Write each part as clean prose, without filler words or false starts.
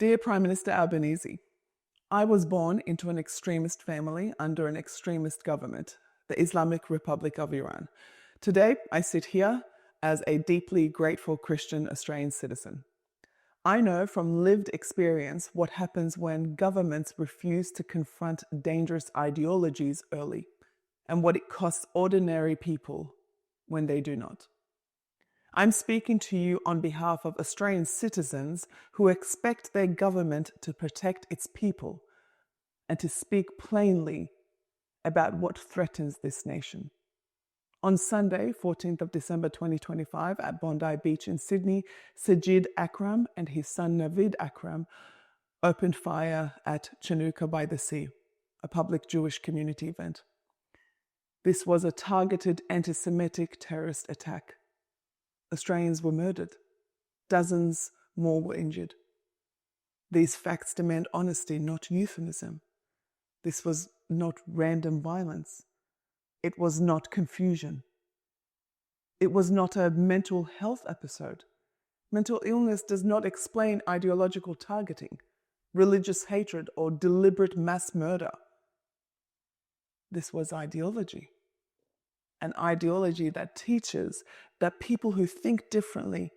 Dear Prime Minister Albanese, I was born into an extremist family under an extremist government, the Islamic Republic of Iran. Today, I sit here as a deeply grateful Christian Australian citizen. I know from lived experience what happens when governments refuse to confront dangerous ideologies early, and what it costs ordinary people when they do not. I'm speaking to you on behalf of Australian citizens who expect their government to protect its people and to speak plainly about what threatens this nation. On Sunday, 14th of December 2025, at Bondi Beach in Sydney, Sajid Akram and his son Navid Akram opened fire at Chinooka by the Sea, a public Jewish community event. This was a targeted anti-Semitic terrorist attack. Australians were murdered. Dozens more were injured. These facts demand honesty, not euphemism. This was not random violence. It was not confusion. It was not a mental health episode. Mental illness does not explain ideological targeting, religious hatred, or deliberate mass murder. This was ideology. An ideology that teaches that people who think differently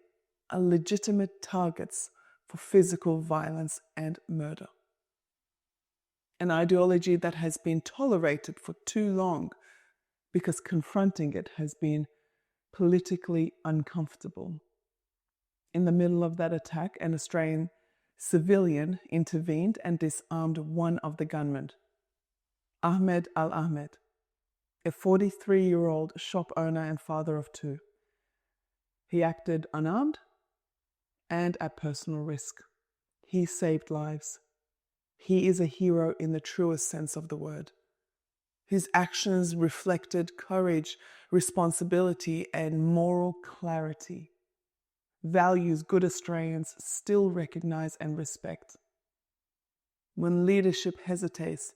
are legitimate targets for physical violence and murder. An ideology that has been tolerated for too long because confronting it has been politically uncomfortable. In the middle of that attack, an Australian civilian intervened and disarmed one of the gunmen, Ahmed Al-Ahmed, a 43-year-old shop owner and father of two. He acted unarmed and at personal risk. He saved lives. He is a hero in the truest sense of the word. His actions reflected courage, responsibility, and moral clarity, values good Australians still recognize and respect. When leadership hesitates,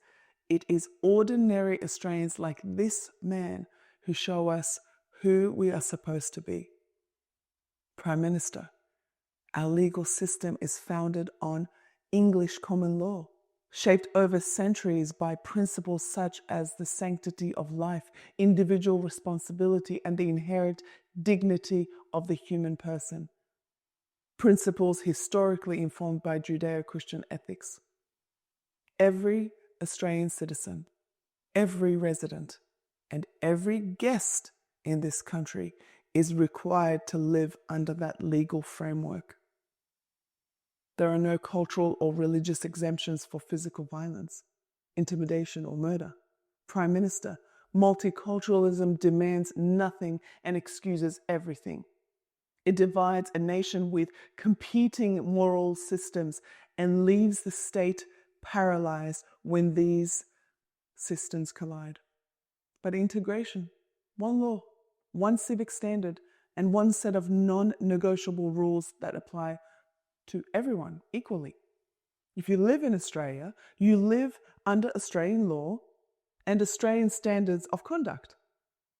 it is ordinary Australians like this man who show us who we are supposed to be. Prime Minister, our legal system is founded on English common law, shaped over centuries by principles such as the sanctity of life, individual responsibility, and the inherent dignity of the human person. Principles historically informed by Judeo-Christian ethics. Every Australian citizen, every resident, and every guest in this country is required to live under that legal framework. There are no cultural or religious exemptions for physical violence, intimidation, or murder. Prime Minister, multiculturalism demands nothing and excuses everything. It divides a nation with competing moral systems and leaves the state paralyzed when these systems collide. But integration, one law, one civic standard, and one set of non-negotiable rules that apply to everyone equally. If you live in Australia, you live under Australian law and Australian standards of conduct.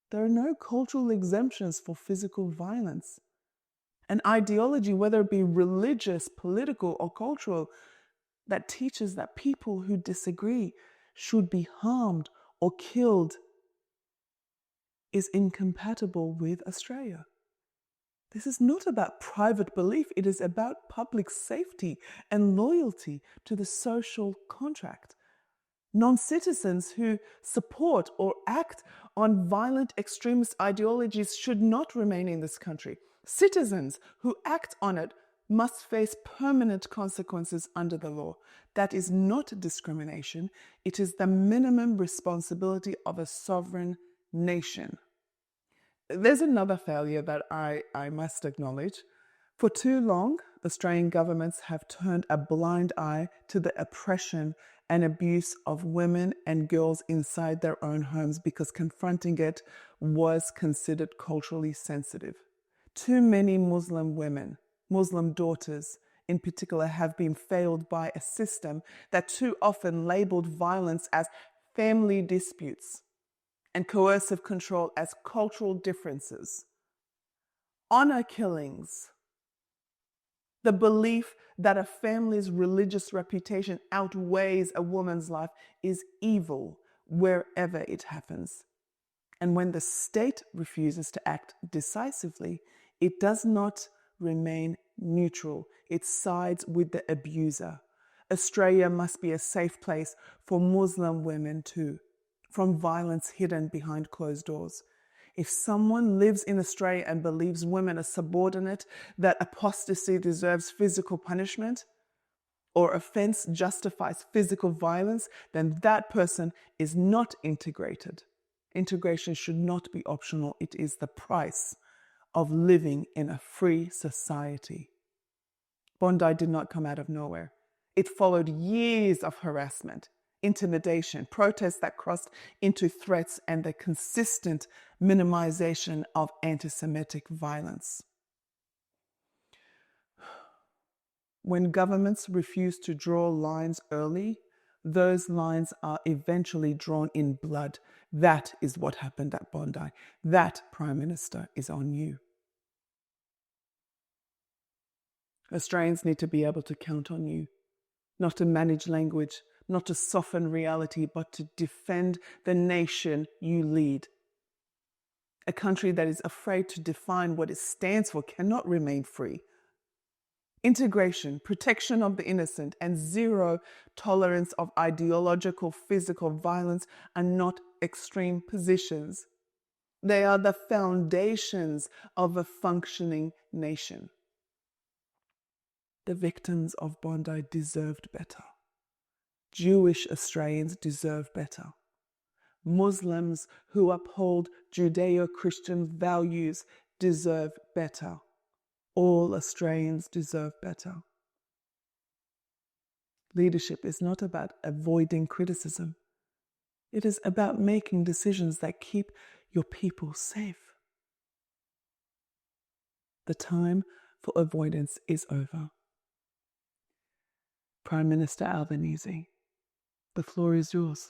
There are no cultural exemptions for physical violence. An ideology, whether it be religious, political, or cultural, that teaches that people who disagree should be harmed or killed is incompatible with Australia. This is not about private belief, it is about public safety and loyalty to the social contract. Non-citizens who support or act on violent extremist ideologies should not remain in this country. Citizens who act on it must face permanent consequences under the law. That is not discrimination. It is the minimum responsibility of a sovereign nation. There's another failure that I must acknowledge. For too long, Australian governments have turned a blind eye to the oppression and abuse of women and girls inside their own homes because confronting it was considered culturally sensitive. Too many Muslim women, Muslim daughters in particular, have been failed by a system that too often labeled violence as family disputes and coercive control as cultural differences. Honor killings, the belief that a family's religious reputation outweighs a woman's life is evil wherever it happens. And when the state refuses to act decisively, it does not remain neutral. It sides with the abuser. Australia must be a safe place for Muslim women too, from violence hidden behind closed doors. If someone lives in Australia and believes women are subordinate, that apostasy deserves physical punishment, or offense justifies physical violence, then that person is not integrated. Integration should not be optional. It is the price of living in a free society. Bondi did not come out of nowhere. It followed years of harassment, intimidation, protests that crossed into threats, and the consistent minimization of anti-Semitic violence. When governments refuse to draw lines early, those lines are eventually drawn in blood. That is what happened at Bondi. That, Prime Minister, is on you. Australians need to be able to count on you, not to manage language, not to soften reality, but to defend the nation you lead. A country that is afraid to define what it stands for cannot remain free. Integration, protection of the innocent, and zero tolerance of ideological physical violence are not extreme positions. They are the foundations of a functioning nation. The victims of Bondi deserved better. Jewish Australians deserve better. Muslims who uphold Judeo-Christian values deserve better. All Australians deserve better. Leadership is not about avoiding criticism. It is about making decisions that keep your people safe. The time for avoidance is over. Prime Minister Albanese, the floor is yours.